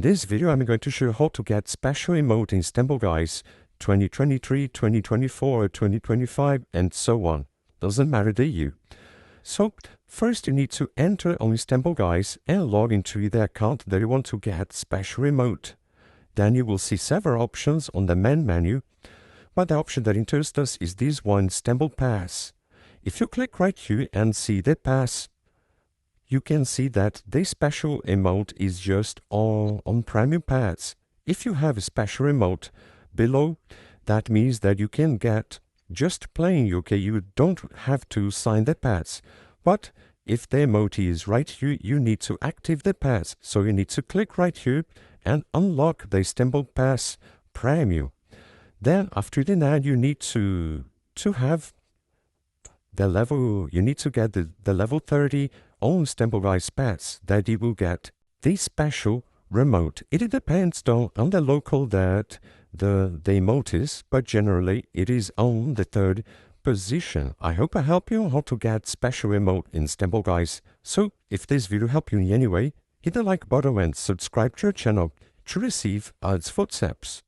In this video, I'm going to show you how to get special emote in Stumble Guys 2023, 2024, 2025, and so on. Doesn't matter to you. So, first you need to enter on Stumble Guys and log into the account that you want to get special emote. Then you will see several options on the main menu, but the option that interests us is this one, Stumble Pass. If you click right here and see the pass, you can see that the special emote is just on Premium Pass. If you have a special emote below, that means that you can get just plain, okay? You don't have to sign the pass. But if the emote is right here, you need to activate the pass. So you need to click right here and unlock the Stumble Pass Premium. Then after that, you need to have the level, you need to get the level 30 on Stumble Guys Pass, that you will get the special remote. It depends on the local that the emote is, but generally it is on the third position. I hope I help you on how to get special emote in Stumble Guys. So if this video helped you in any way, hit the like button and subscribe to our channel to receive its footsteps.